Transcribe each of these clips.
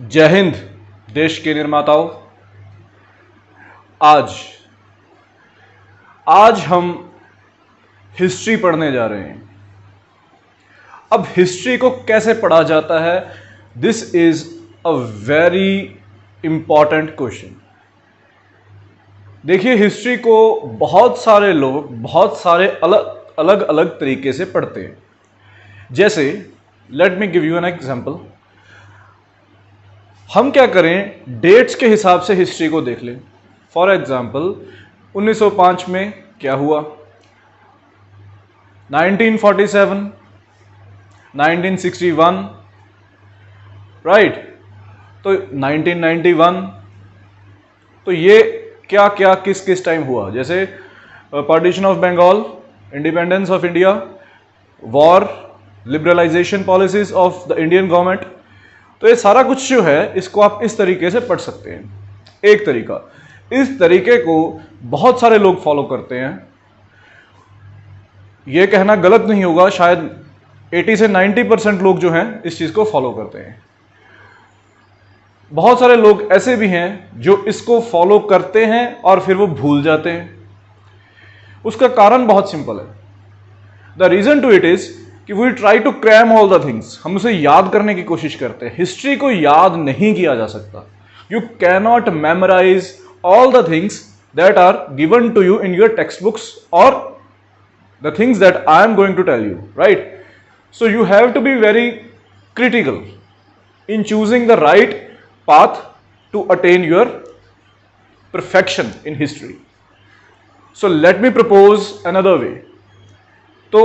जय हिंद देश के निर्माताओं। आज आज हम हिस्ट्री पढ़ने जा रहे हैं। अब हिस्ट्री को कैसे पढ़ा जाता है, this is a very important question. देखिए, हिस्ट्री को बहुत सारे लोग बहुत सारे अलग अलग तरीके से पढ़ते हैं। जैसे let me give you an example. हम क्या करें, डेट्स के हिसाब से हिस्ट्री को देख लें। फॉर एग्जाम्पल 1905 में क्या हुआ, 1947, 1961, राइट। तो 1991, तो ये क्या क्या किस किस टाइम हुआ, जैसे partition of Bengal, independence of India, war, liberalisation policies of the Indian government. तो ये सारा कुछ जो है, इसको आप इस तरीके से पढ़ सकते हैं। एक तरीका, इस तरीके को बहुत सारे लोग फॉलो करते हैं। ये कहना गलत नहीं होगा, शायद 80 से 90% लोग जो हैं इस चीज को फॉलो करते हैं। बहुत सारे लोग ऐसे भी हैं जो इसको फॉलो करते हैं और फिर वो भूल जाते हैं। उसका कारण बहुत सिंपल है। The reason to it is कि we try to cram all the things. हम उसे याद करने की कोशिश करते हैं। हिस्ट्री को याद नहीं किया जा सकता। You cannot memorise all the things that are given to you in your textbooks और the things that I am going to tell you, right. So you have to be very critical in choosing the right path to attain your perfection in history. So let me propose another way. तो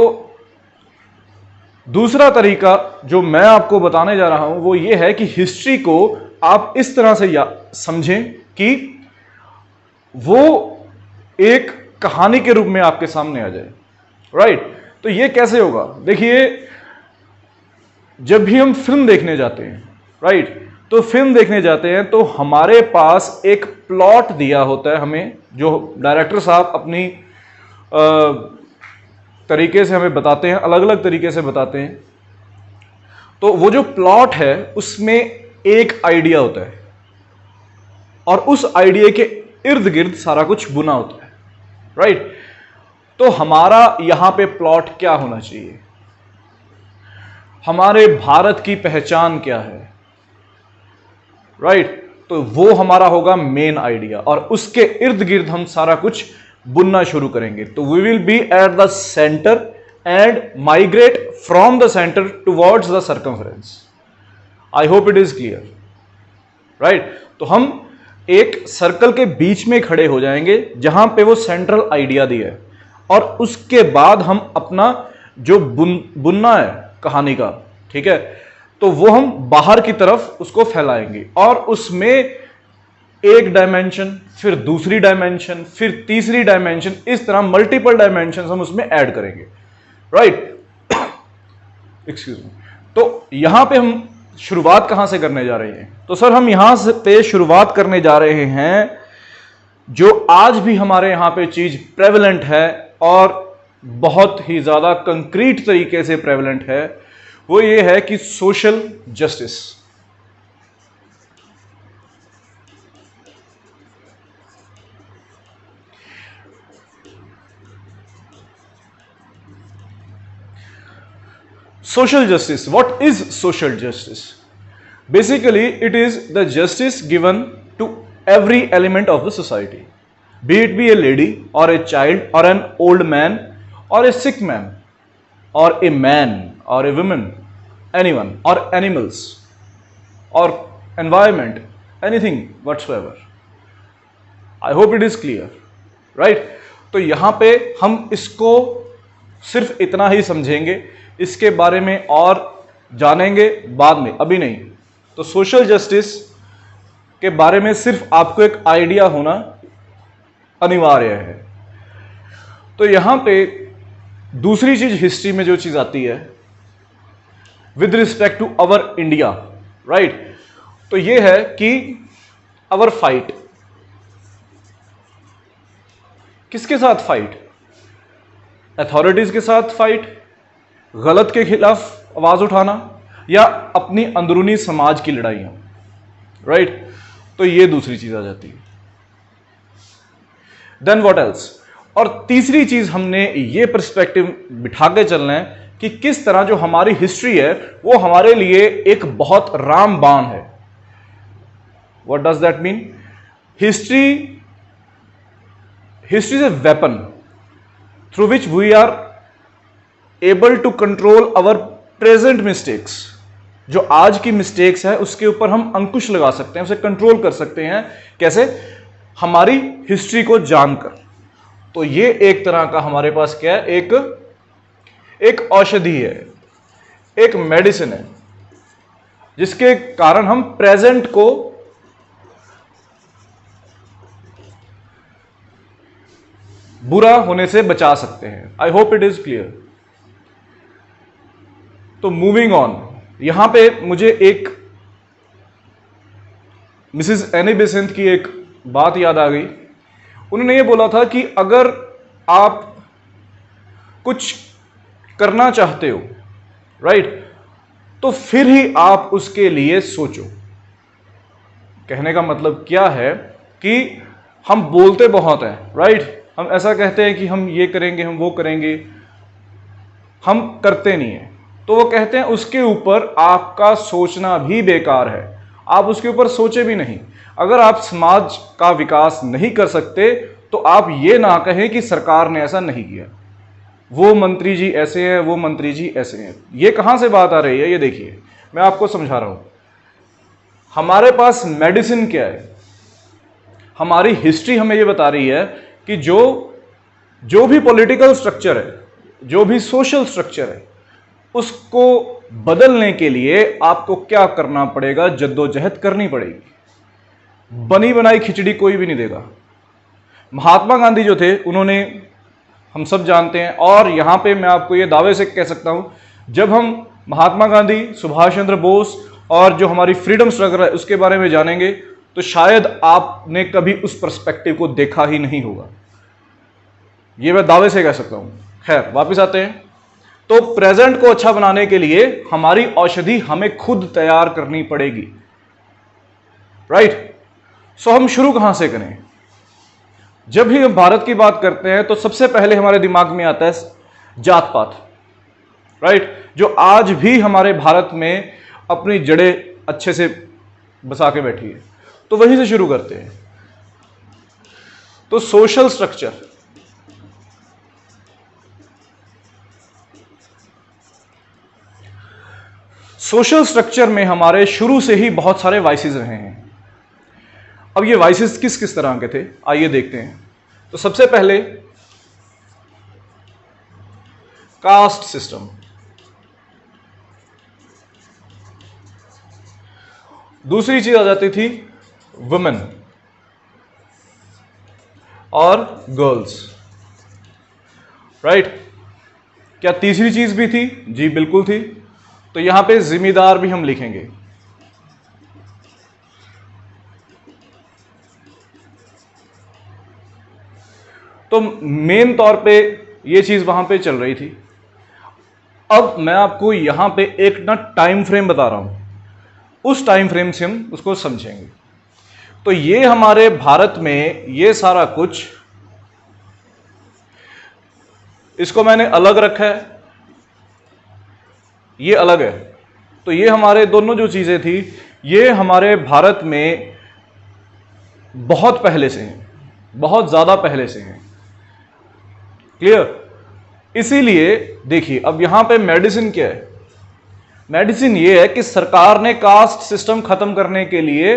दूसरा तरीका जो मैं आपको बताने जा रहा हूं वो ये है कि हिस्ट्री को आप इस तरह से समझें कि वो एक कहानी के रूप में आपके सामने आ जाए, राइट। तो ये कैसे होगा, देखिए, जब भी हम फिल्म देखने जाते हैं, राइट, तो फिल्म देखने जाते हैं तो हमारे पास एक प्लॉट दिया होता है हमें, जो डायरेक्टर साहब अपनी तरीके से हमें बताते हैं, अलग अलग तरीके से बताते हैं। तो वो जो प्लॉट है उसमें एक आइडिया होता है और उस आइडिया के इर्द गिर्द सारा कुछ बुना होता है, राइट। तो हमारा यहां पे प्लॉट क्या होना चाहिए, हमारे भारत की पहचान क्या है, राइट। तो वो हमारा होगा मेन आइडिया और उसके इर्द गिर्द हम सारा कुछ बुनना शुरू करेंगे। तो we will be at the centre and migrate from the centre towards the circumference. I hope it is clear, right. तो हम एक सर्कल के बीच में खड़े हो जाएंगे जहां पे वो सेंट्रल आइडिया दिया है और उसके बाद हम अपना जो बुनना है कहानी का, ठीक है, तो वो हम बाहर की तरफ उसको फैलाएंगे और उसमें एक डायमेंशन, फिर दूसरी डायमेंशन, फिर तीसरी डायमेंशन, इस तरह मल्टीपल डायमेंशन हम उसमें ऐड करेंगे, राइट। Excuse me. तो यहां पे हम शुरुआत कहां से करने जा रहे हैं, तो सर हम यहां से पे शुरुआत करने जा रहे हैं जो आज भी हमारे यहां पे चीज प्रेवलेंट है और बहुत ही ज्यादा कंक्रीट तरीके से प्रेवलेंट है। वो ये है कि social justice. Social justice. What is social justice? Basically, it is the justice given to every element of the society, be it be a lady or a child or an old man or a sick man or a man or a woman, anyone or animals or environment, anything whatsoever. I hope it is clear, right? तो यहां पे हम इसको सिर्फ इतना ही समझेंगे, इसके बारे में और जानेंगे बाद में, अभी नहीं। तो सोशल जस्टिस के बारे में सिर्फ आपको एक आइडिया होना अनिवार्य है। तो यहां पे दूसरी चीज हिस्ट्री में जो चीज आती है with respect to our India, right, तो ये है कि अवर फाइट। किसके साथ फाइट? अथॉरिटीज के साथ फाइट, गलत के खिलाफ आवाज उठाना, या अपनी अंदरूनी समाज की लड़ाइयां। राइट? तो ये दूसरी चीज आ जाती है। Then what else? और तीसरी चीज हमने ये पर्सपेक्टिव बिठा के चलना है कि किस तरह जो हमारी हिस्ट्री है वो हमारे लिए एक बहुत रामबाण है। What does that mean? History is a weapon through which we are able to control our present mistakes. जो आज की मिस्टेक्स है उसके ऊपर हम अंकुश लगा सकते हैं, उसे कंट्रोल कर सकते हैं। कैसे? हमारी हिस्ट्री को जानकर। तो ये एक तरह का हमारे पास क्या है, एक औषधि है, एक मेडिसिन है, जिसके कारण हम प्रेजेंट को बुरा होने से बचा सकते हैं। आई होप इट इज क्लियर। तो मूविंग ऑन, यहां पे मुझे एक मिसेस एनी बेसेंट की एक बात याद आ गई। उन्होंने ये बोला था कि अगर आप कुछ करना चाहते हो, राइट, तो फिर ही आप उसके लिए सोचो। कहने का मतलब क्या है कि हम बोलते बहुत हैं, राइट, हम ऐसा कहते हैं कि हम ये करेंगे, हम वो करेंगे, हम करते नहीं हैं। तो वो कहते हैं उसके ऊपर आपका सोचना भी बेकार है, आप उसके ऊपर सोचे भी नहीं। अगर आप समाज का विकास नहीं कर सकते तो आप ये ना कहें कि सरकार ने ऐसा नहीं किया, वो मंत्री जी ऐसे हैं, वो मंत्री जी ऐसे हैं। ये कहां से बात आ रही है? ये देखिए, मैं आपको समझा रहा हूं। हमारे पास मेडिसिन क्या है? हमारी हिस्ट्री हमें ये बता रही है कि जो भी पॉलिटिकल स्ट्रक्चर है, जो भी सोशल स्ट्रक्चर है, उसको बदलने के लिए आपको क्या करना पड़ेगा? जद्दोजहद करनी पड़ेगी। बनी बनाई खिचड़ी कोई भी नहीं देगा। महात्मा गांधी जो थे, उन्होंने, हम सब जानते हैं, और यहां पे मैं आपको ये दावे से कह सकता हूं, जब हम महात्मा गांधी, सुभाष चंद्र बोस और जो हमारी फ्रीडम स्ट्रगल है उसके बारे में जानेंगे तो शायद आपने कभी उस पर्सपेक्टिव को देखा ही नहीं होगा। ये मैं दावे से कह सकता हूं। खैर, वापस आते हैं। तो प्रेजेंट को अच्छा बनाने के लिए हमारी औषधि हमें खुद तैयार करनी पड़ेगी, राइट? सो हम शुरू कहां से करें? जब भी हम भारत की बात करते हैं तो सबसे पहले हमारे दिमाग में आता है जात पात, राइट, जो आज भी हमारे भारत में अपनी जड़ें अच्छे से बसा के बैठी है। तो वहीं से शुरू करते हैं। तो सोशल स्ट्रक्चर, सोशल स्ट्रक्चर में हमारे शुरू से ही बहुत सारे वाइसेस रहे हैं। अब ये वाइसेस किस किस तरह के थे, आइए देखते हैं। तो सबसे पहले कास्ट सिस्टम, दूसरी चीज आ जाती थी वुमेन और गर्ल्स, राइट। क्या तीसरी चीज भी थी? जी बिल्कुल थी। तो यहां पे जिम्मेदार भी हम लिखेंगे। तो मेन तौर पे ये चीज वहां पे चल रही थी। अब मैं आपको यहां पे एक ना टाइम फ्रेम बता रहा हूं, उस टाइम फ्रेम से हम उसको समझेंगे। तो ये हमारे भारत में ये सारा कुछ, इसको मैंने अलग रखा है, ये अलग है। तो ये हमारे दोनों जो चीजें थी, ये हमारे भारत में बहुत पहले से हैं, बहुत ज्यादा पहले से हैं। क्लियर? इसीलिए देखिए, अब यहां पे मेडिसिन क्या है? मेडिसिन ये है कि सरकार ने कास्ट सिस्टम खत्म करने के लिए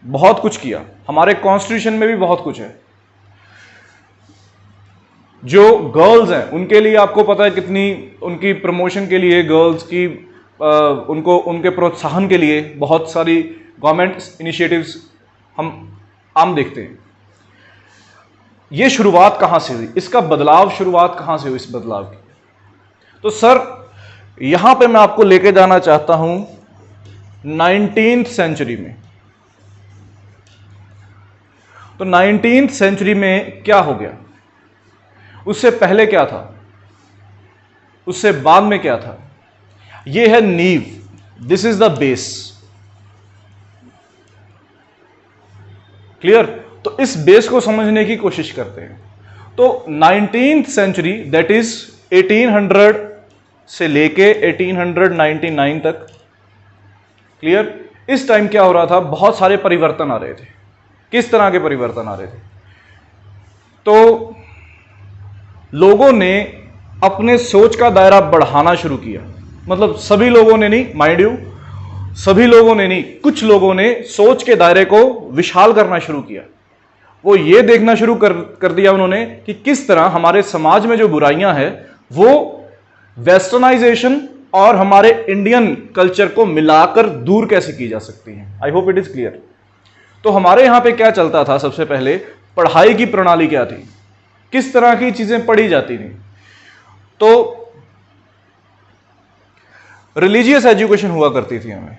बहुत कुछ किया। हमारे कॉन्स्टिट्यूशन में भी बहुत कुछ है। जो गर्ल्स हैं उनके लिए आपको पता है कितनी, उनकी प्रमोशन के लिए, गर्ल्स की उनको, उनके प्रोत्साहन के लिए बहुत सारी गवर्नमेंट इनिशिएटिव्स हम आम देखते हैं। ये शुरुआत कहां से हुई? इसका बदलाव, शुरुआत कहां से हुई इस बदलाव की? तो सर यहां पे मैं आपको लेके जाना चाहता हूं 19th सेंचुरी में। तो 19th सेंचुरी में क्या हो गया? उससे पहले क्या था? उससे बाद में क्या था? यह है नींव, this is the base. Clear? तो इस बेस को समझने की कोशिश करते हैं। तो 19th सेंचुरी, दैट इज 1800 से लेके 1899 तक, क्लियर? इस टाइम क्या हो रहा था, बहुत सारे परिवर्तन आ रहे थे। किस तरह के परिवर्तन आ रहे थे? तो लोगों ने अपने सोच का दायरा बढ़ाना शुरू किया। मतलब सभी लोगों ने नहीं, माइंड यू, सभी लोगों ने नहीं, कुछ लोगों ने सोच के दायरे को विशाल करना शुरू किया। वो ये देखना शुरू कर दिया उन्होंने कि किस तरह हमारे समाज में जो बुराइयां हैं वो वेस्टर्नाइजेशन और हमारे इंडियन कल्चर को मिलाकर दूर कैसे की जा सकती हैं। आई होप इट इज क्लियर। तो हमारे यहां पे क्या चलता था, सबसे पहले पढ़ाई की प्रणाली क्या थी, किस तरह की चीजें पढ़ी जाती थी। तो रिलीजियस एजुकेशन हुआ करती थी हमें।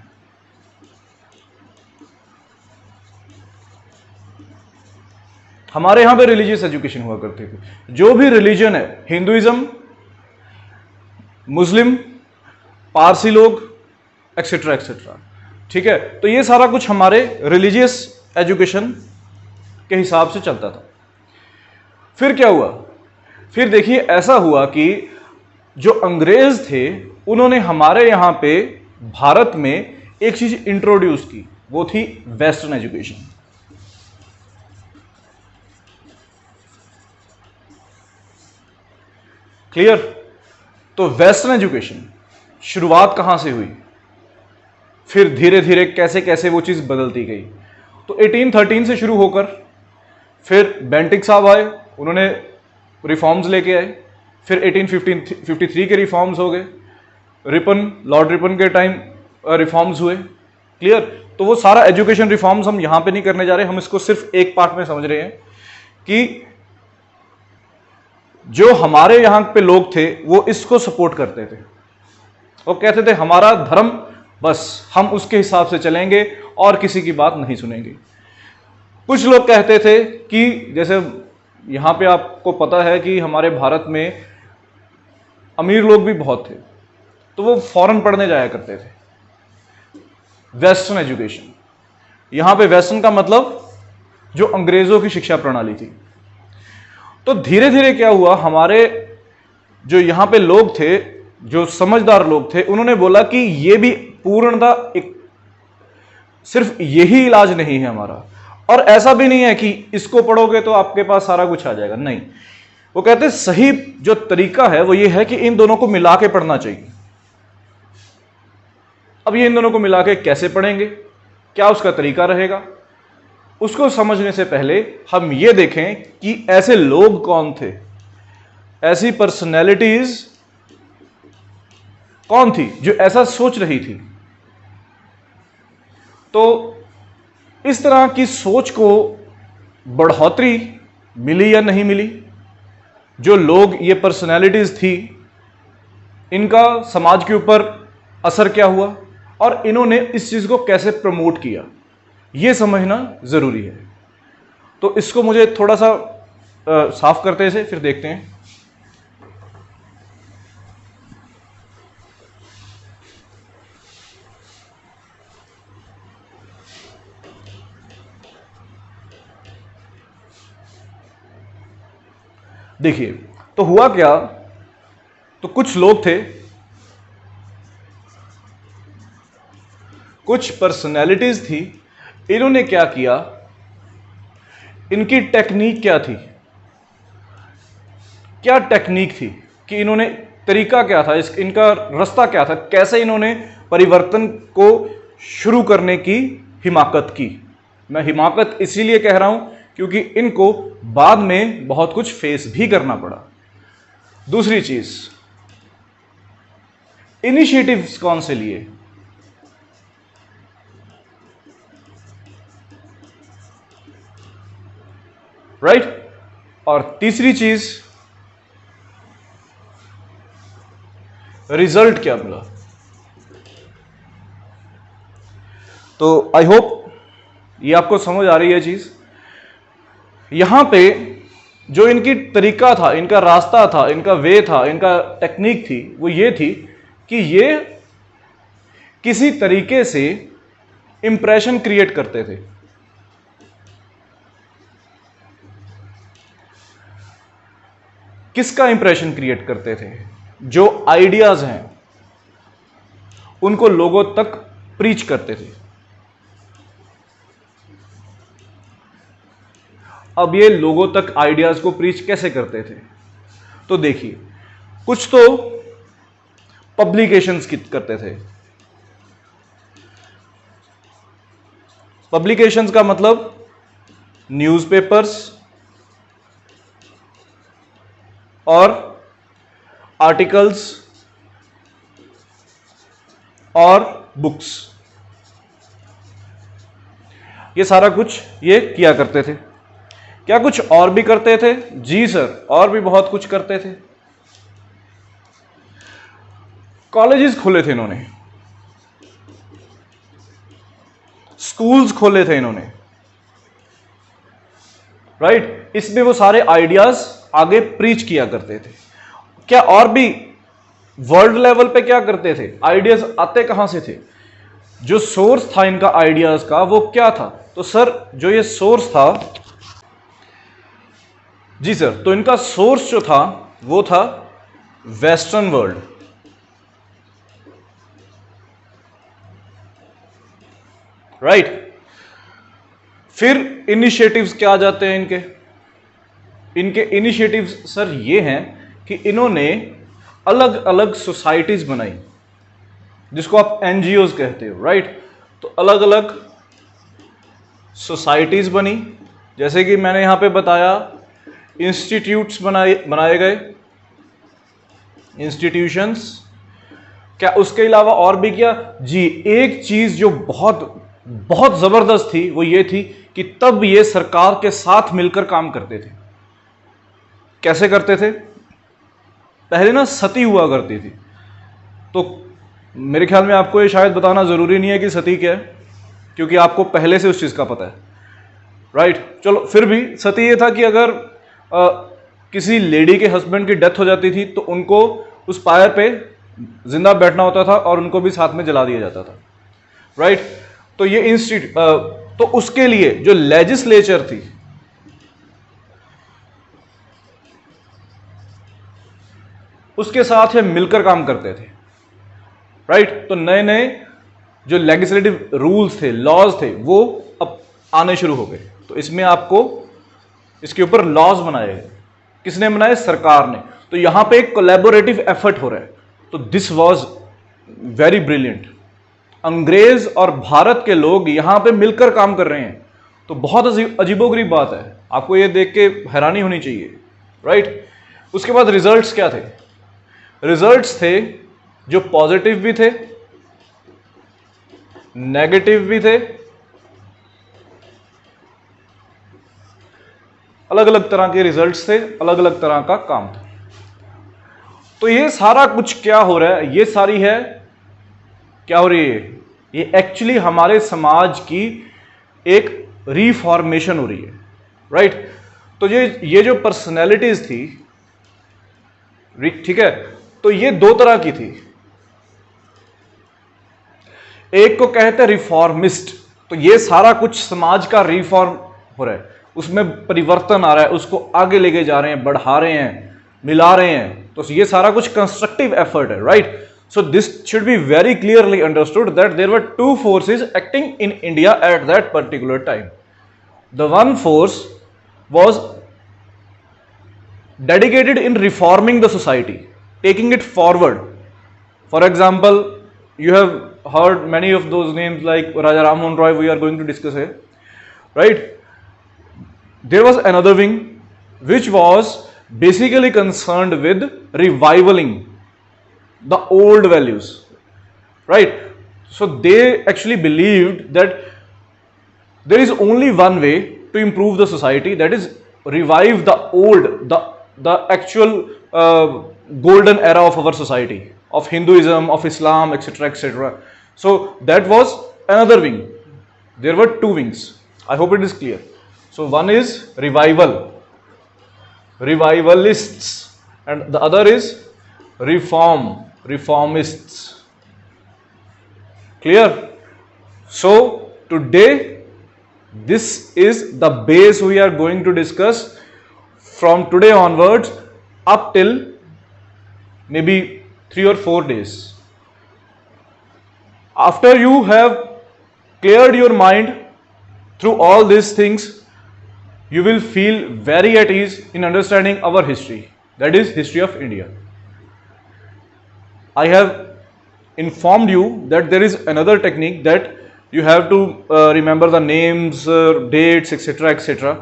हमारे यहां पे रिलीजियस एजुकेशन हुआ करती थी। जो भी रिलीजन है, हिंदुइज्म, मुस्लिम, पारसी लोग, एक्सेट्रा एक्सेट्रा, ठीक है। तो ये सारा कुछ हमारे रिलीजियस एजुकेशन के हिसाब से चलता था। फिर क्या हुआ? फिर देखिए, ऐसा हुआ कि जो अंग्रेज थे उन्होंने हमारे यहां पे भारत में एक चीज इंट्रोड्यूस की, वो थी वेस्टर्न एजुकेशन। क्लियर? तो वेस्टर्न एजुकेशन शुरुआत कहां से हुई, फिर धीरे धीरे कैसे कैसे वो चीज बदलती गई। तो 1813 से शुरू होकर फिर बेंटिक साहब आए, उन्होंने रिफॉर्म्स लेके आए। फिर 1853 के रिफॉर्म्स हो गए, लॉर्ड रिपन के टाइम रिफॉर्म्स हुए। क्लियर? तो वो सारा एजुकेशन रिफॉर्म्स हम यहां पे नहीं करने जा रहे, हम इसको सिर्फ एक पार्ट में समझ रहे हैं कि जो हमारे यहां पे लोग थे वो इसको सपोर्ट करते थे। वो कहते थे हमारा धर्म, बस हम उसके हिसाब से चलेंगे और किसी की बात नहीं सुनेंगे। कुछ लोग कहते थे कि जैसे यहां पे आपको पता है कि हमारे भारत में अमीर लोग भी बहुत थे, तो वो फॉरेन पढ़ने जाया करते थे। वेस्टर्न एजुकेशन, यहां पे वेस्टर्न का मतलब जो अंग्रेजों की शिक्षा प्रणाली थी। तो धीरे धीरे क्या हुआ, हमारे जो यहां पे लोग थे, जो समझदार लोग थे, उन्होंने बोला कि ये भी पूर्णतः एक सिर्फ यही इलाज नहीं है हमारा, और ऐसा भी नहीं है कि इसको पढ़ोगे तो आपके पास सारा कुछ आ जाएगा। नहीं, वो कहते सही जो तरीका है वो ये है कि इन दोनों को मिला के पढ़ना चाहिए। अब ये इन दोनों को मिला के कैसे पढ़ेंगे, क्या उसका तरीका रहेगा, उसको समझने से पहले हम ये देखें कि ऐसे लोग कौन थे, ऐसी पर्सनैलिटीज कौन थी जो ऐसा सोच रही थी। तो इस तरह की सोच को बढ़ोतरी मिली या नहीं मिली, जो लोग, ये पर्सनैलिटीज थी, इनका समाज के ऊपर असर क्या हुआ और इन्होंने इस चीज को कैसे प्रमोट किया, यह समझना जरूरी है। तो इसको मुझे थोड़ा सा साफ करते से फिर देखते हैं। देखिए, तो हुआ क्या, तो कुछ लोग थे, कुछ पर्सनैलिटीज थी, इन्होंने क्या किया, इनकी टेक्निक क्या थी, क्या टेक्निक थी कि इन्होंने, तरीका क्या था, इनका रास्ता क्या था, कैसे इन्होंने परिवर्तन को शुरू करने की हिमाकत की। मैं हिमाकत इसीलिए कह रहा हूं क्योंकि इनको बाद में बहुत कुछ फेस भी करना पड़ा। दूसरी चीज, इनिशिएटिव्स कौन से लिए, राइट? और तीसरी चीज, रिजल्ट क्या मिला। तो आई होप ये आपको समझ आ रही है चीज। यहां पे जो इनकी तरीका था, इनका रास्ता था, इनका वे था, इनका टेक्निक थी, वो ये थी कि ये किसी तरीके से इंप्रेशन क्रिएट करते थे। किसका इंप्रेशन क्रिएट करते थे? जो आइडियाज हैं उनको लोगों तक प्रीच करते थे। अब ये लोगों तक आइडियाज को प्रीच कैसे करते थे? तो देखिए, कुछ तो पब्लिकेशंस करते थे। पब्लिकेशंस का मतलब न्यूज़पेपर्स और आर्टिकल्स और बुक्स, ये सारा कुछ ये किया करते थे। क्या कुछ और भी करते थे? जी सर, और भी बहुत कुछ करते थे। कॉलेजेस खोले थे इन्होंने, स्कूल्स खोले थे इन्होंने, राइट। इसमें वो सारे आइडियाज आगे प्रीच किया करते थे। क्या और भी वर्ल्ड लेवल पे क्या करते थे? आइडियाज आते कहां से थे? जो सोर्स था इनका आइडियाज का वो क्या था? तो सर जो ये सोर्स था, जी सर, तो इनका सोर्स जो था वो था वेस्टर्न वर्ल्ड, राइट। फिर इनिशिएटिव्स क्या आ जाते हैं इनके इनिशिएटिव्स सर ये हैं कि इन्होंने अलग अलग सोसाइटीज बनाई, जिसको आप एनजीओज कहते हो, राइट। तो अलग अलग सोसाइटीज बनी, जैसे कि मैंने यहां पे बताया इंस्टीट्यूट्स बनाए गए, इंस्टीट्यूशंस। क्या उसके अलावा और भी क्या? जी, एक चीज जो बहुत बहुत जबरदस्त थी वो ये थी कि तब ये सरकार के साथ मिलकर काम करते थे। कैसे करते थे? पहले ना सती हुआ करती थी, तो मेरे ख्याल में आपको ये शायद बताना जरूरी नहीं है कि सती क्या है, क्योंकि आपको पहले से उस चीज का पता है, राइट। चलो, फिर भी सती ये था कि अगर किसी लेडी के हस्बैंड की डेथ हो जाती थी तो उनको उस पायर पे जिंदा बैठना होता था और उनको भी साथ में जला दिया जाता था, राइट। तो ये तो उसके लिए जो लेजिस्लेचर थी, उसके साथ ये मिलकर काम करते थे, राइट। तो नए नए जो लेजिस्लेटिव रूल्स थे, लॉज थे, वो अब आने शुरू हो गए। तो इसमें आपको इसके ऊपर लॉज बनाए गए। किसने बनाए? सरकार ने। तो यहां पे एक कोलैबोरेटिव एफर्ट हो रहा है। तो दिस वाज वेरी ब्रिलियंट। अंग्रेज और भारत के लोग यहां पे मिलकर काम कर रहे हैं, तो बहुत अजीबोगरीब बात है, आपको ये देख के हैरानी होनी चाहिए, राइट। उसके बाद रिजल्ट्स क्या थे? रिजल्ट्स थे जो पॉजिटिव भी थे, नेगेटिव भी थे, अलग अलग तरह के रिजल्ट्स थे, अलग अलग तरह का काम था। तो ये सारा कुछ क्या हो रहा है? ये सारी है क्या हो रही है? ये एक्चुअली हमारे समाज की एक रिफॉर्मेशन हो रही है, राइट। तो ये जो पर्सनैलिटीज थी, ठीक है, तो ये दो तरह की थी। एक को कहते हैं रिफॉर्मिस्ट, तो ये सारा कुछ समाज का रिफॉर्म हो रहा है, उसमें परिवर्तन आ रहा है, उसको आगे लेके जा रहे हैं, बढ़ा रहे हैं, मिला रहे हैं। तो ये सारा कुछ कंस्ट्रक्टिव एफर्ट है, right. So this should be very clearly understood that there were two forces acting in India at that particular time. The one force was dedicated in reforming the society, taking it forward. For example, you have heard many of those names like Raja Ram Mohan Roy, we are going to discuss here, right? There was another wing which was basically concerned with revivaling the old values, right. So they actually believed that there is only one way to improve the society, that is revive the old, the actual golden era of our society, of Hinduism, of Islam, etc., etc. So that was another wing. There were two wings. I hope it is clear. So one is revival, revivalists, and the other is reformists. Clear? So today this is the base we are going to discuss from today onwards. up till maybe 3 or 4 days. After you have cleared your mind through all these things, you will feel very at ease in understanding our history, that is history of India. I have informed you that there is another technique that you have to remember the names, dates, etc etc.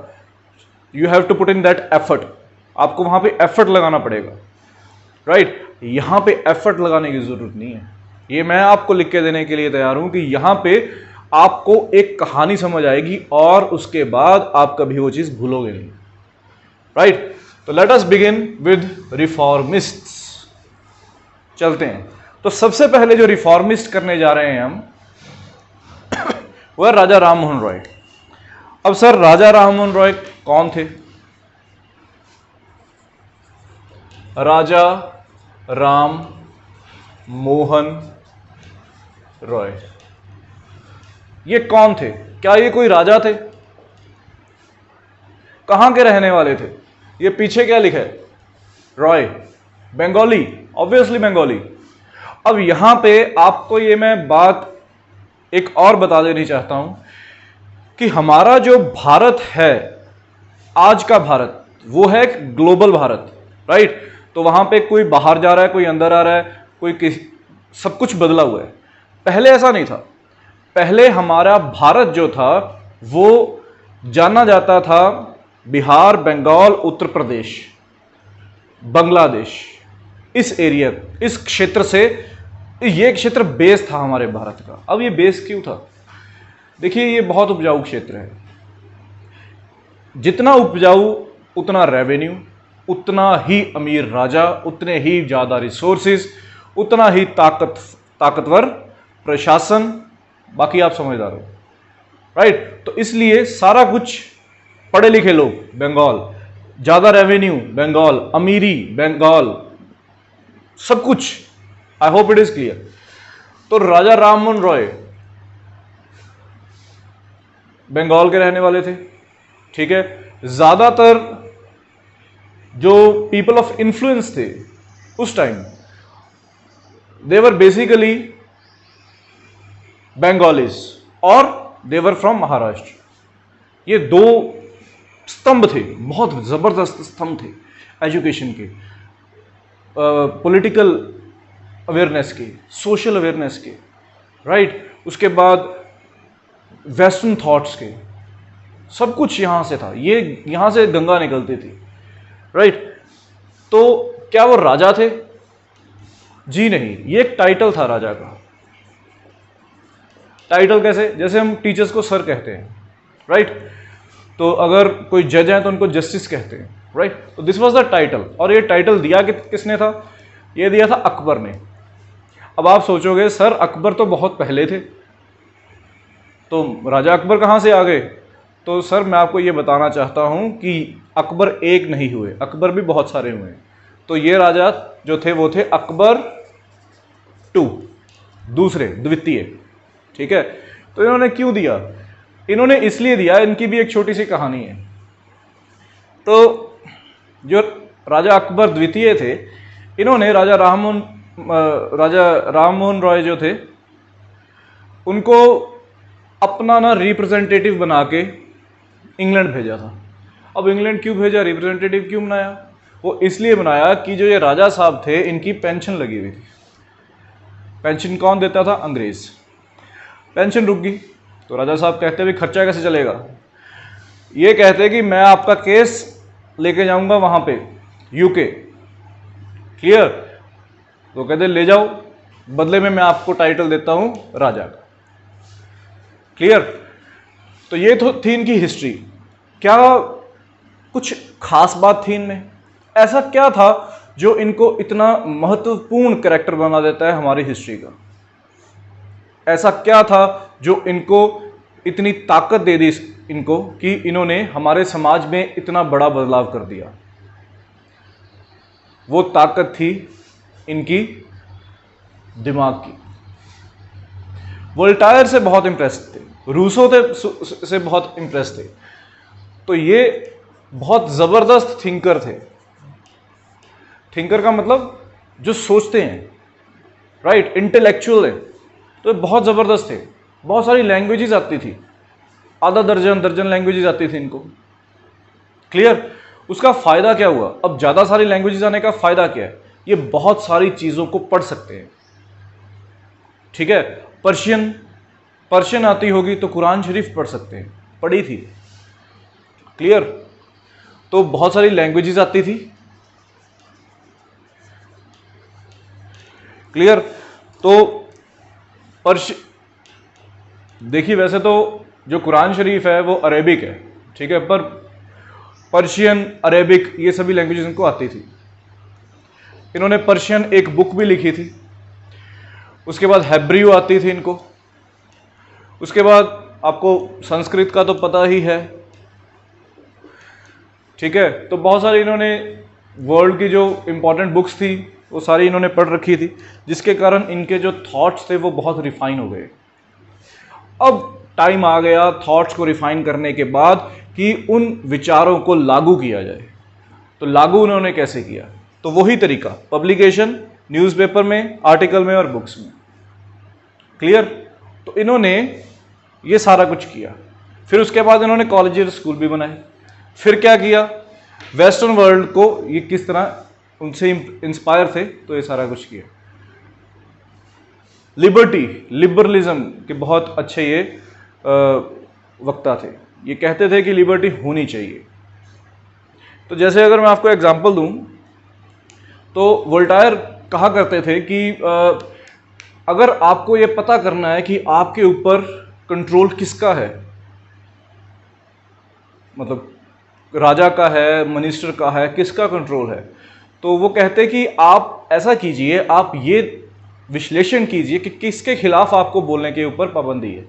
You have to put in that effort. आपको वहां पे effort लगाना पड़ेगा, right? यहां पे effort लगाने की जरूरत नहीं है. ये मैं आपको लिख के देने के लिए तैयार हूं कि यहां पे आपको एक कहानी समझ आएगी और उसके बाद आप कभी वो चीज भूलोगे नहीं, राइट? तो लेट अस बिगिन विद रिफॉर्मिस्ट्स. चलते हैं. तो सबसे पहले जो रिफॉर्मिस्ट करने जा रहे हैं हम वह राजा राम मोहन रॉय. अब सर राजा राम मोहन रॉय कौन थे? राजा राम मोहन रॉय ये कौन थे? क्या ये कोई राजा थे? कहां के रहने वाले थे? ये पीछे क्या लिखा है? रॉय. बंगाली, ऑब्वियसली बंगाली. अब यहां पे आपको ये मैं बात एक और बता देनी चाहता हूं कि हमारा जो भारत है, आज का भारत, वो है एक ग्लोबल भारत, राइट? तो वहां पे कोई बाहर जा रहा है, कोई अंदर आ रहा है, सब कुछ बदला हुआ है. पहले ऐसा नहीं था. पहले हमारा भारत जो था वो जाना जाता था बिहार, बंगाल, उत्तर प्रदेश, बांग्लादेश, इस एरिया, इस क्षेत्र से. ये क्षेत्र बेस था हमारे भारत का. अब ये बेस क्यों था? देखिए, ये बहुत उपजाऊ क्षेत्र है. जितना उपजाऊ उतना रेवेन्यू, उतना ही अमीर राजा, उतने ही ज्यादा रिसोर्सेज, उतना ही ताकतवर प्रशासन. बाकी आप समझदार हो, राइट? तो इसलिए सारा कुछ पढ़े लिखे लोग बंगाल, ज्यादा रेवेन्यू बंगाल, अमीरी बंगाल, सब कुछ. आई होप इट इज क्लियर. तो राजा राम मोहन रॉय बंगाल के रहने वाले थे, ठीक है? ज्यादातर जो पीपल ऑफ इन्फ्लुएंस थे उस time, they were basically Bengalis और दे वर फ्रॉम महाराष्ट्र. ये दो स्तंभ थे, बहुत जबरदस्त स्तंभ थे एजुकेशन के, पॉलिटिकल अवेयरनेस के, सोशल अवेयरनेस के, राइट? उसके बाद वेस्टर्न थॉट्स के, सब कुछ यहां से था. ये यहां से गंगा निकलती थी, राइट? तो क्या वो राजा थे? जी नहीं, ये एक टाइटल था राजा का. टाइटल कैसे? जैसे हम टीचर्स को सर कहते हैं, राइट? तो अगर कोई जज है तो उनको जस्टिस कहते हैं, राइट? तो दिस वाज द टाइटल. और ये टाइटल दिया किसने था? ये दिया था अकबर ने. अब आप सोचोगे सर अकबर तो बहुत पहले थे, तो राजा अकबर कहां से आ गए? तो सर मैं आपको ये बताना चाहता हूं कि अकबर एक नहीं हुए, अकबर भी बहुत सारे हुए. तो ये राजा जो थे वो थे अकबर टू, दूसरे, द्वितीय, ठीक है? तो इन्होंने क्यों दिया? इन्होंने इसलिए दिया, इनकी भी एक छोटी सी कहानी है. तो जो राजा अकबर द्वितीय थे, इन्होंने राजा राम मोहन रॉय जो थे उनको अपना ना रिप्रेजेंटेटिव बना के इंग्लैंड भेजा था. अब इंग्लैंड क्यों भेजा, रिप्रेजेंटेटिव क्यों बनाया? वो इसलिए बनाया कि जो ये राजा साहब थे इनकी पेंशन लगी हुई थी. पेंशन कौन देता था? अंग्रेज. पेंशन रुक गई तो राजा साहब कहते भी खर्चा कैसे चलेगा? ये कहते कि मैं आपका केस लेके जाऊंगा वहां पे यूके, क्लियर? तो कहते ले जाओ, बदले में मैं आपको टाइटल देता हूं राजा का, क्लियर? तो ये तो थी इनकी हिस्ट्री. क्या कुछ खास बात थी इनमें? ऐसा क्या था जो इनको इतना महत्वपूर्ण कैरेक्टर बना देता है हमारी हिस्ट्री का? ऐसा क्या था जो इनको इतनी ताकत दे दी इनको कि इन्होंने हमारे समाज में इतना बड़ा बदलाव कर दिया? वो ताकत थी इनकी दिमाग की. वोल्टायर से बहुत इंप्रेस थे, रूसो से बहुत इंप्रेस थे. तो ये बहुत जबरदस्त थिंकर थे. थिंकर का मतलब जो सोचते हैं, राइट, इंटेलेक्चुअल है। तो ये बहुत ज़बरदस्त थे, बहुत सारी लैंग्वेजेस आती थी, आधा दर्जन लैंग्वेजेस आती थी इनको। क्लियर? उसका फ़ायदा क्या हुआ? अब ज़्यादा सारी लैंग्वेजेस आने का फ़ायदा क्या है? ये बहुत सारी चीज़ों को पढ़ सकते हैं। ठीक है, पर्शियन आती होगी तो कुरान शरीफ पढ़ सकते हैं, पढ़ी थी। क्लियर? तो बहुत सारी लैंग्वेजेस आती थी। क्लियर? तो देखिए, वैसे तो जो कुरान शरीफ है वो अरेबिक है, ठीक है, पर पर्शियन, अरेबिक, ये सभी लैंग्वेजेस इनको आती थी। इन्होंने पर्शियन एक बुक भी लिखी थी। उसके बाद हेब्रियो आती थी इनको। उसके बाद आपको संस्कृत का तो पता ही है, ठीक है। तो बहुत सारी इन्होंने वर्ल्ड की जो इंपॉर्टेंट बुक्स थी वो सारी इन्होंने पढ़ रखी थी, जिसके कारण इनके जो थॉट्स थे वो बहुत रिफाइन हो गए। अब टाइम आ गया थॉट्स को रिफाइन करने के बाद कि उन विचारों को लागू किया जाए। तो लागू उन्होंने कैसे किया? तो वही तरीका, पब्लिकेशन, न्यूज़पेपर में, आर्टिकल में और बुक्स में। क्लियर? तो इन्होंने ये सारा कुछ किया। फिर उसके बाद इन्होंने कॉलेज स्कूल भी बनाए। फिर क्या किया? वेस्टर्न वर्ल्ड को ये किस तरह उनसे इंस्पायर थे, तो ये सारा कुछ किया। लिबरलिज्म के बहुत अच्छे ये वक्ता थे। ये कहते थे कि लिबर्टी होनी चाहिए। तो जैसे अगर मैं आपको एग्जांपल दूं, तो वोल्टायर कहा करते थे कि अगर आपको ये पता करना है कि आपके ऊपर कंट्रोल किसका है, मतलब राजा का है, मिनिस्टर का है, किसका कंट्रोल है, तो वो कहते कि आप ऐसा कीजिए, आप ये विश्लेषण कीजिए कि किसके खिलाफ आपको बोलने के ऊपर पाबंदी है,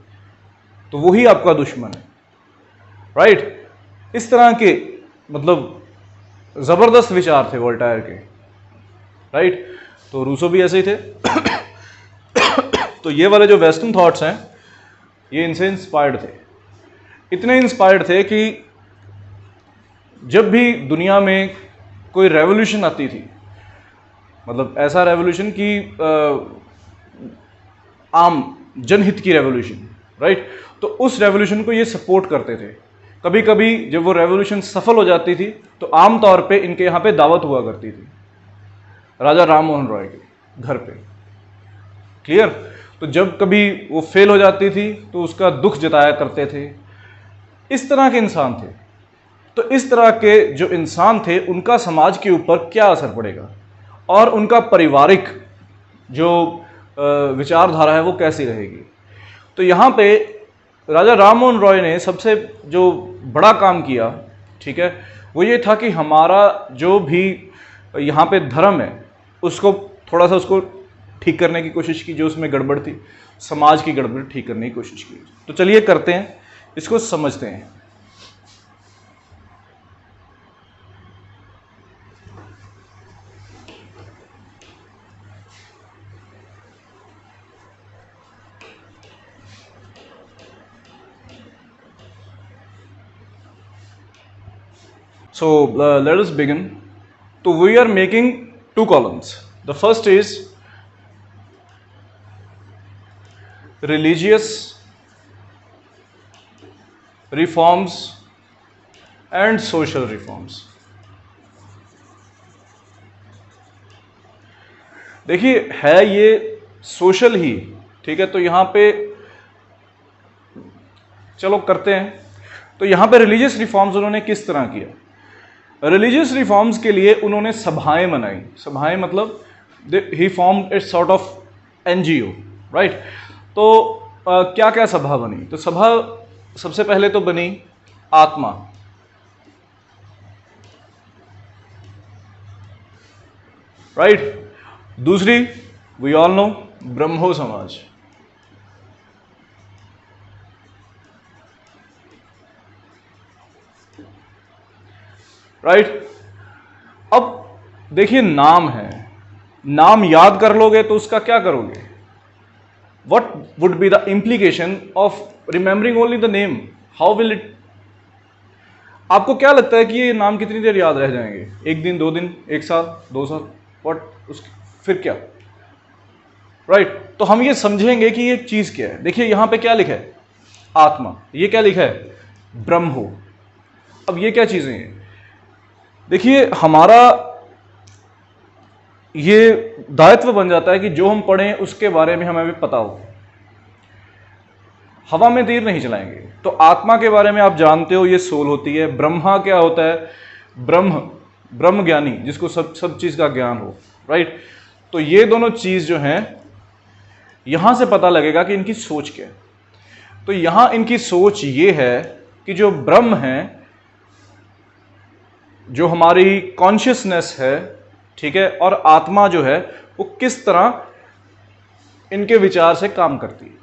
तो वही आपका दुश्मन है। राइट? इस तरह के मतलब जबरदस्त विचार थे वोल्टायर के। राइट? तो रूसो भी ऐसे ही थे। तो ये वाले जो वेस्टर्न थॉट्स हैं ये इनसे इंस्पायर्ड थे। इतने इंस्पायर्ड थे कि जब भी दुनिया में कोई रेवोल्यूशन आती थी, मतलब ऐसा रेवोल्यूशन कि आम जनहित की रेवोल्यूशन, राइट, तो उस रेवोल्यूशन को ये सपोर्ट करते थे। कभी कभी जब वो रेवोल्यूशन सफल हो जाती थी तो आम तौर पे इनके यहाँ पे दावत हुआ करती थी राजा राम मोहन रॉय के घर पे। क्लियर? तो जब कभी वो फेल हो जाती थी तो उसका दुख जताया करते थे। इस तरह के इंसान थे। तो इस तरह के जो इंसान थे उनका समाज के ऊपर क्या असर पड़ेगा और उनका पारिवारिक जो विचारधारा है वो कैसी रहेगी। तो यहाँ पे राजा राम मोहन रॉय ने सबसे जो बड़ा काम किया, ठीक है, वो ये था कि हमारा जो भी यहाँ पे धर्म है उसको थोड़ा सा उसको ठीक करने की कोशिश की, जो उसमें गड़बड़ थी, समाज की गड़बड़ ठीक करने की कोशिश की। तो चलिए करते हैं, इसको समझते हैं। So let us begin. So we are making two columns. The first is religious reforms and social reforms. देखिए है ये सोशल ही, ठीक है। तो यहाँ पे चलो करते हैं। तो यहाँ पे रिलीजियस रिफॉर्म्स उन्होंने किस तरह किया? रिलीजियस रिफॉर्म्स के लिए उन्होंने सभाएं बनाई। सभाएं मतलब ही formed a sort of NGO, right. तो क्या क्या सभा बनी? तो सभा सबसे पहले तो बनी आत्मा, राइट। दूसरी वी ऑल नो ब्रह्मो समाज, राइट। अब देखिए नाम है, नाम याद कर लोगे तो उसका क्या करोगे? What would be the implication of remembering only the name? How will it? आपको क्या लगता है कि ये नाम कितनी देर याद रह जाएंगे? एक दिन, 2 दिन, 1 साल, 2 साल, व्हाट उस फिर क्या? राइट तो हम ये समझेंगे कि ये चीज क्या है। देखिए यहां पे क्या लिखा है? आत्मा। ये क्या लिखा है? ब्रह्म हो। अब ये क्या चीजें हैं? देखिए हमारा ये दायित्व बन जाता है कि जो हम पढ़ें उसके बारे में हमें भी पता हो। हवा में तीर नहीं चलाएंगे। तो आत्मा के बारे में आप जानते हो, ये सोल होती है। ब्रह्मा क्या होता है? ब्रह्म, ब्रह्म ज्ञानी, जिसको सब चीज का ज्ञान हो। राइट तो ये दोनों चीज जो हैं, यहां से पता लगेगा कि इनकी सोच क्या है। तो यहां इनकी सोच ये है कि जो ब्रह्म है, जो हमारी कॉन्शियसनेस है, ठीक है, और आत्मा जो है वो किस तरह इनके विचार से काम करती है।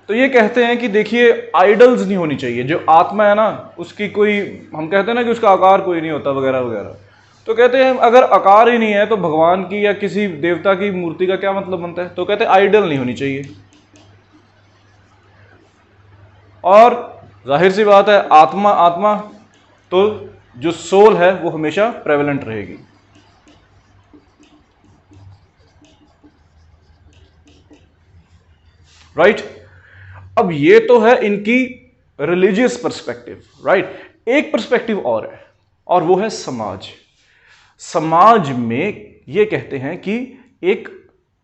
तो ये कहते हैं कि देखिए आइडल्स नहीं होनी चाहिए। जो आत्मा है ना, उसकी कोई, हम कहते हैं ना कि उसका आकार कोई नहीं होता वगैरह वगैरह। तो कहते हैं अगर आकार ही नहीं है तो भगवान की या किसी देवता की मूर्ति का क्या मतलब बनता है? तो कहते हैं आइडल नहीं होनी चाहिए। और जाहिर सी बात है, आत्मा आत्मा, तो जो सोल है वो हमेशा प्रेवलेंट रहेगी। राइट अब ये तो है इनकी रिलीजियस पर्सपेक्टिव। राइट एक पर्सपेक्टिव और है, और वो है समाज। समाज में ये कहते हैं कि एक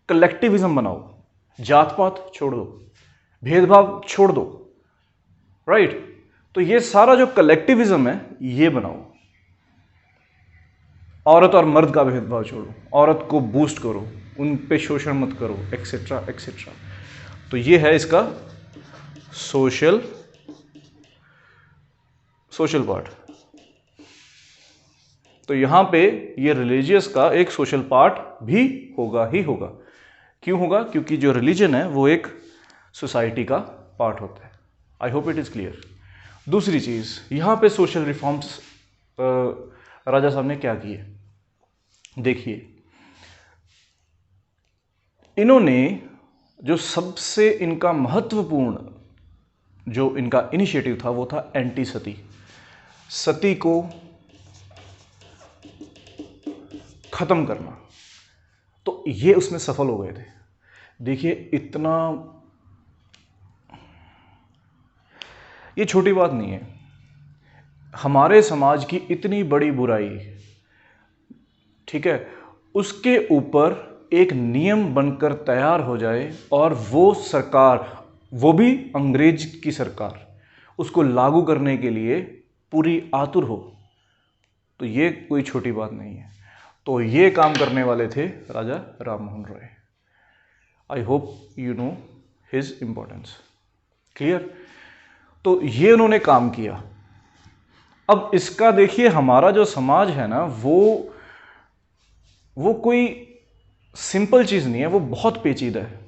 कलेक्टिविज्म बनाओ, जात पात छोड़ दो, भेदभाव छोड़ दो। राइट तो ये सारा जो कलेक्टिविज्म है ये बनाओ। औरत और मर्द का भेदभाव छोड़ो, औरत को बूस्ट करो, उन पे शोषण मत करो, एक्सेट्रा एक्सेट्रा। तो ये है इसका सोशल पार्ट। तो यहां पे ये रिलीजियस का एक सोशल पार्ट भी होगा ही होगा। क्यों होगा? क्योंकि जो रिलीजन है वो एक सोसाइटी का पार्ट होता है। आई होप इट इज क्लियर। दूसरी चीज, यहां पे सोशल रिफॉर्म्स राजा साहब ने क्या किए? देखिए इन्होंने जो सबसे इनका महत्वपूर्ण जो इनका इनिशिएटिव था वो था एंटी सती। सती को खत्म करना। तो ये उसमें सफल हो गए थे। देखिए इतना, ये छोटी बात नहीं है। हमारे समाज की इतनी बड़ी बुराई, ठीक है, उसके ऊपर एक नियम बनकर तैयार हो जाए और वो सरकार, वो भी अंग्रेज की सरकार, उसको लागू करने के लिए पूरी आतुर हो, तो ये कोई छोटी बात नहीं है। तो ये काम करने वाले थे Raja Ram Mohan Roy. I hope you know his importance. Clear? तो ये उन्होंने काम किया। अब इसका देखिए हमारा जो समाज है ना, वो कोई सिंपल चीज नहीं है, वो बहुत पेचीदा है।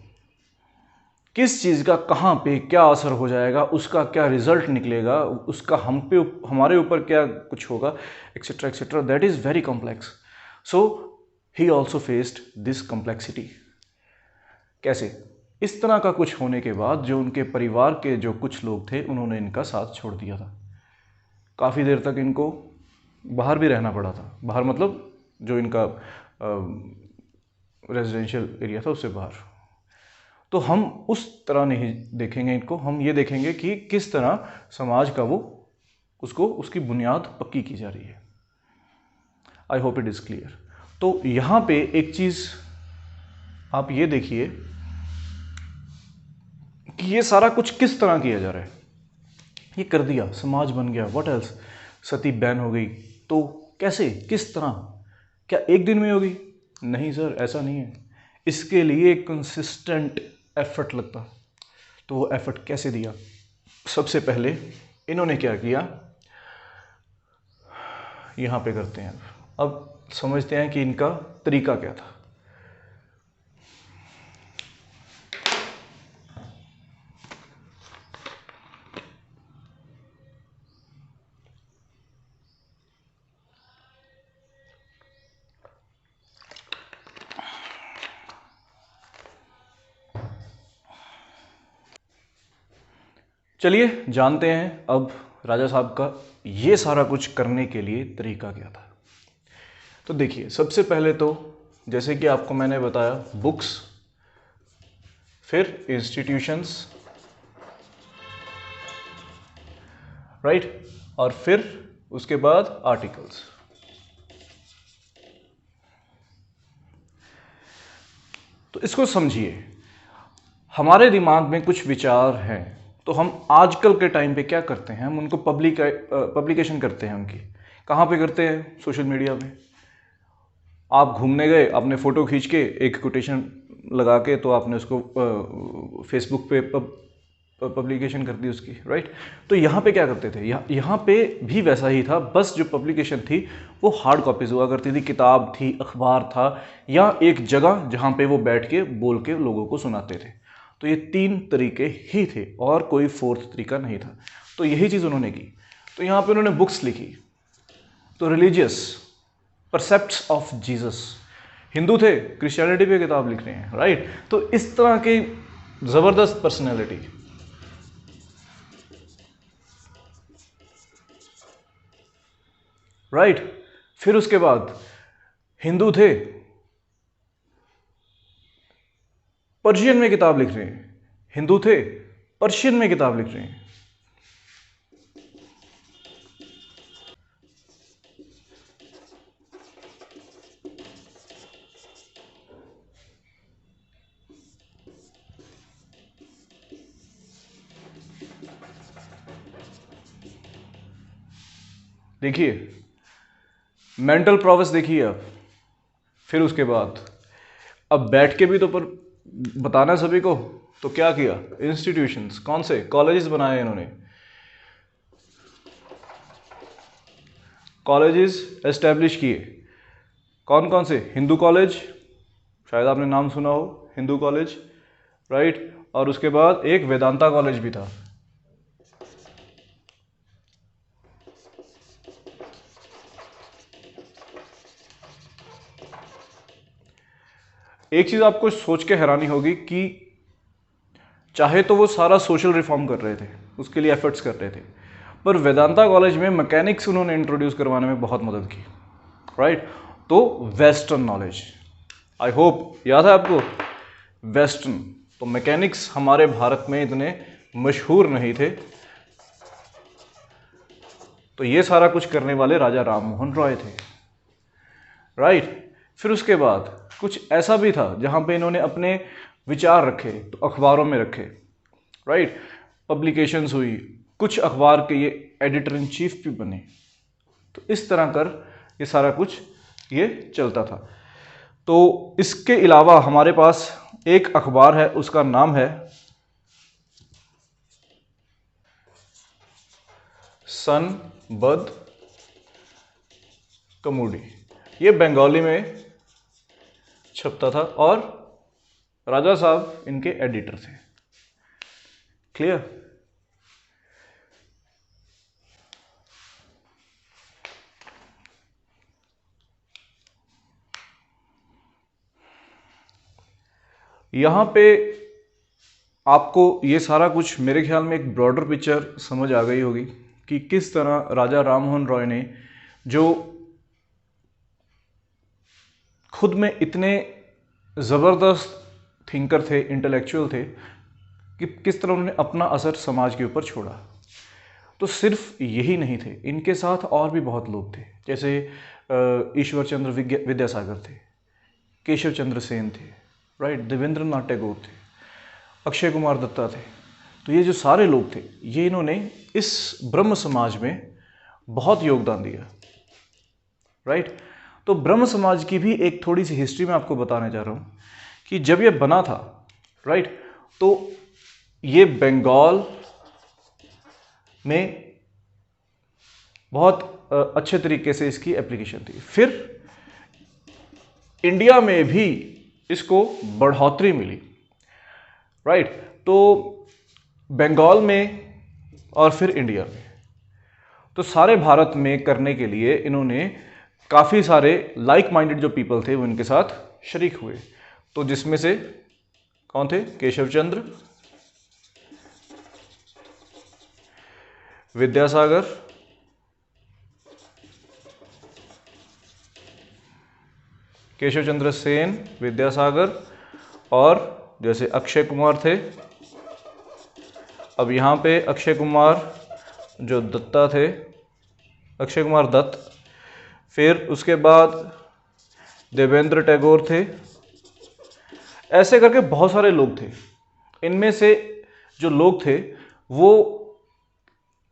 किस चीज का कहां पे क्या असर हो जाएगा, उसका क्या रिजल्ट निकलेगा, उसका हमारे ऊपर क्या कुछ होगा, etcetera etcetera, that is very complex. So he also faced this complexity. कैसे? इस तरह का कुछ होने के बाद जो उनके परिवार के जो कुछ लोग थे उन्होंने इनका साथ छोड़ दिया था। काफ़ी देर तक इनको बाहर भी रहना पड़ा था। बाहर मतलब जो इनका रेजिडेंशियल एरिया था उससे बाहर। तो हम उस तरह नहीं देखेंगे इनको, हम ये देखेंगे कि किस तरह समाज का वो उसको उसकी बुनियाद पक्की की जा रही है। आई होप इट इज़ क्लियर। तो यहाँ पे एक चीज़ आप ये देखिए कि ये सारा कुछ किस तरह किया जा रहा है। ये कर दिया, समाज बन गया, व्हाट एल्स, सती बैन हो गई, तो कैसे, किस तरह, क्या एक दिन में होगी? नहीं सर, ऐसा नहीं है। इसके लिए कंसिस्टेंट एफर्ट लगता। तो वो एफर्ट कैसे दिया? सबसे पहले इन्होंने क्या किया, यहाँ पे करते हैं। अब समझते हैं कि इनका तरीका क्या था। चलिए जानते हैं अब राजा साहब का ये सारा कुछ करने के लिए तरीका क्या था? तो देखिए, सबसे पहले तो जैसे कि आपको मैंने बताया, बुक्स, फिर इंस्टीट्यूशंस, राइट, और फिर उसके बाद आर्टिकल्स। तो इसको समझिए, हमारे दिमाग में कुछ विचार हैं, तो हम आजकल के टाइम पे क्या करते हैं, हम उनको पब्लिकेशन करते हैं। उनकी कहाँ पे करते हैं? सोशल मीडिया पे। आप घूमने गए, आपने फ़ोटो खींच के एक कोटेशन लगा के तो आपने उसको फेसबुक पे पब्लिकेशन कर दी उसकी, राइट। तो यहाँ पे क्या करते थे, यहाँ पे भी वैसा ही था, बस जो पब्लिकेशन थी वो हार्ड कॉपीज हुआ करती थी, किताब थी, अखबार था, या एक जगह जहाँ पे वो बैठ के बोल के लोगों को सुनाते थे। तो ये 3 तरीके ही थे और कोई 4th तरीका नहीं था। तो यही चीज़ उन्होंने की। तो यहाँ पे उन्होंने बुक्स लिखी। तो रिलीजियस परसेप्ट्स ऑफ जीसस, हिंदू थे, क्रिश्चियनिटी पे किताब लिख रहे हैं, राइट। तो इस तरह की ज़बरदस्त पर्सनैलिटी। राइट। फिर उसके बाद हिंदू थे, पर्शियन में किताब लिख रहे हैं। हिंदू थे, पर्शियन में किताब लिख रहे हैं। देखिए, मेंटल प्रोवेस देखिए आप। फिर उसके बाद अब बैठ के भी तो पर बताना है सभी को, तो क्या किया? इंस्टीट्यूशंस, कौन से? कॉलेजेस बनाए इन्होंने। कॉलेजेस एस्टेब्लिश किए। कौन कौन से? हिंदू कॉलेज, शायद आपने नाम सुना हो, हिंदू कॉलेज, राइट। और उसके बाद एक वेदांता कॉलेज भी था। एक चीज आपको सोच के हैरानी होगी कि चाहे तो वो सारा सोशल रिफॉर्म कर रहे थे, उसके लिए एफर्ट्स कर रहे थे, पर वेदांता कॉलेज में मैकेनिक्स उन्होंने इंट्रोड्यूस करवाने में बहुत मदद की, राइट। तो वेस्टर्न नॉलेज, आई होप याद है आपको, वेस्टर्न। तो मैकेनिक्स हमारे भारत में इतने मशहूर नहीं थे। तो ये सारा कुछ करने वाले राजा राममोहन रॉय थे, राइट। फिर उसके बाद कुछ ऐसा भी था जहां पे इन्होंने अपने विचार रखे, तो अखबारों में रखे, राइट। पब्लिकेशंस हुई, कुछ अखबार के ये एडिटर इन चीफ भी बने। तो इस तरह कर ये सारा कुछ ये चलता था। तो इसके अलावा हमारे पास एक अखबार है, उसका नाम है सनबद्ध कमुडी। ये बंगाली में छपता था और राजा साहब इनके एडिटर थे। क्लियर? यहां पे आपको ये सारा कुछ मेरे ख्याल में एक ब्रॉडर पिक्चर समझ आ गई होगी कि किस तरह राजा राममोहन रॉय ने, जो खुद में इतने ज़बरदस्त थिंकर थे, इंटेलेक्चुअल थे, कि किस तरह उन्होंने अपना असर समाज के ऊपर छोड़ा। तो सिर्फ यही नहीं थे, इनके साथ और भी बहुत लोग थे, जैसे ईश्वर चंद्र विद्यासागर थे, केशव चंद्र सेन थे, राइट, देवेंद्रनाथ टैगोर थे, अक्षय कुमार दत्ता थे। तो ये जो सारे लोग थे, ये इन्होंने इस ब्रह्म समाज में बहुत योगदान दिया, राइट। तो ब्रह्म समाज की भी एक थोड़ी सी हिस्ट्री मैं आपको बताने जा रहा हूँ कि जब ये बना था, राइट, तो ये बंगाल में बहुत अच्छे तरीके से इसकी एप्लीकेशन थी। फिर इंडिया में भी इसको बढ़ोतरी मिली, राइट। तो बंगाल में और फिर इंडिया में, तो सारे भारत में करने के लिए इन्होंने काफ़ी सारे लाइक माइंडेड जो पीपल थे वो इनके साथ शरीक हुए। तो जिसमें से कौन थे? केशव चंद्र विद्यासागर, केशव चंद्र सेन, विद्यासागर, और जैसे अक्षय कुमार थे, अब यहाँ पे अक्षय कुमार जो दत्ता थे, अक्षय कुमार दत्त, फिर उसके बाद देवेंद्र टैगोर थे, ऐसे करके बहुत सारे लोग थे। इनमें से जो लोग थे वो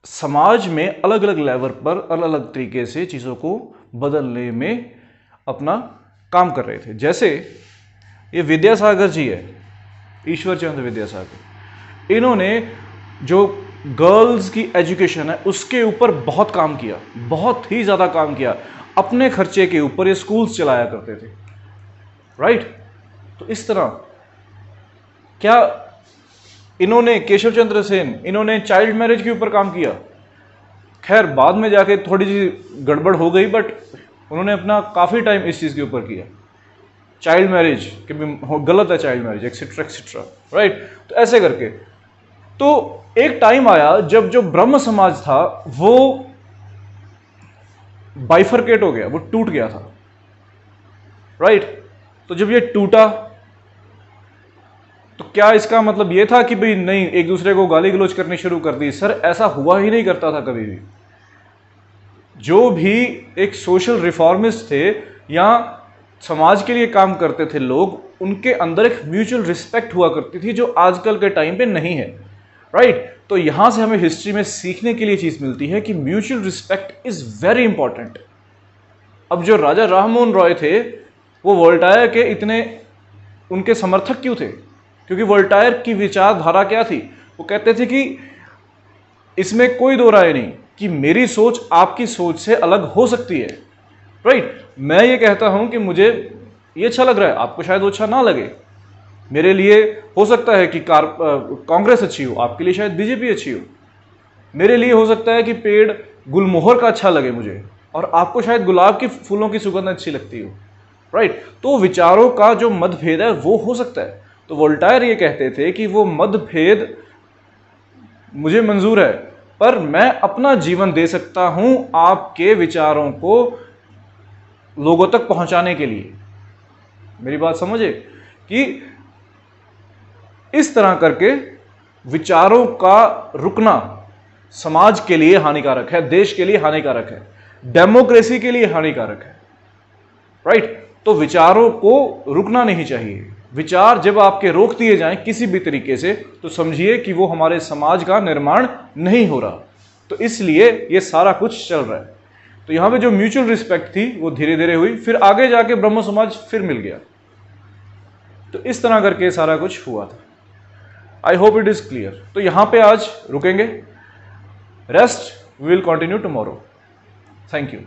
समाज में अलग अलग लेवल पर अलग अलग तरीके से चीज़ों को बदलने में अपना काम कर रहे थे। जैसे ये विद्यासागर जी है, ईश्वर चंद्र विद्यासागर, इन्होंने जो गर्ल्स की एजुकेशन है उसके ऊपर बहुत काम किया, बहुत ही ज़्यादा काम किया। अपने खर्चे के ऊपर ये स्कूल्स चलाया करते थे, राइट। तो इस तरह क्या इन्होंने, केशव चंद्र सेन, इन्होंने चाइल्ड मैरिज के ऊपर काम किया। खैर बाद में जाके थोड़ी सी गड़बड़ हो गई, बट उन्होंने अपना काफ़ी टाइम इस चीज़ के ऊपर किया, चाइल्ड मैरिज कि गलत है child marriage, etcetera etcetera, right. तो ऐसे करके तो एक टाइम आया जब जो ब्रह्म समाज था वो बाइफरकेट हो गया, वो टूट गया था, राइट। तो जब ये टूटा तो क्या इसका मतलब ये था कि भाई नहीं, एक दूसरे को गाली गलौज करनी शुरू कर दी? सर ऐसा हुआ ही नहीं करता था कभी भी। जो भी एक सोशल रिफॉर्मिस्ट थे या समाज के लिए काम करते थे लोग, उनके अंदर एक म्यूचुअल रिस्पेक्ट हुआ करती थी जो आजकल के टाइम पे नहीं है, राइट। तो यहां से हमें हिस्ट्री में सीखने के लिए चीज मिलती है कि mutual respect is very important. अब जो राजा राममोहन रॉय थे वो वोल्टायर के इतने उनके समर्थक क्यों थे? क्योंकि वोल्टायर की विचारधारा क्या थी? वो कहते थे कि इसमें कोई दो राय नहीं कि मेरी सोच आपकी सोच से अलग हो सकती है, राइट। मैं ये कहता हूं कि मुझे ये अच्छा लग रहा है, आपको शायद वो अच्छा ना लगे। मेरे लिए हो सकता है कि कांग्रेस अच्छी हो, आपके लिए शायद बीजेपी अच्छी हो। मेरे लिए हो सकता है कि पेड़ गुलमोहर का अच्छा लगे मुझे, और आपको शायद गुलाब के फूलों की सुगंध अच्छी लगती हो, राइट। तो विचारों का जो मतभेद है वो हो सकता है। तो वोल्टायर ये कहते थे कि वो मतभेद मुझे मंजूर है, पर मैं अपना जीवन दे सकता हूं आपके विचारों को लोगों तक पहुंचाने के लिए। मेरी बात समझे कि इस तरह करके विचारों का रुकना समाज के लिए हानिकारक है, देश के लिए हानिकारक है, डेमोक्रेसी के लिए हानिकारक है, राइट। तो विचारों को रुकना नहीं चाहिए। विचार जब आपके रोक दिए जाएं किसी भी तरीके से, तो समझिए कि वो हमारे समाज का निर्माण नहीं हो रहा। तो इसलिए ये सारा कुछ चल रहा है। तो यहां पे जो म्यूचुअल रिस्पेक्ट थी वो धीरे धीरे हुई, फिर आगे जाके ब्रह्म समाज फिर मिल गया। तो इस तरह करके सारा कुछ हुआ था। I hope it is clear. तो यहां पे आज रुकेंगे, rest we will continue tomorrow. Thank you.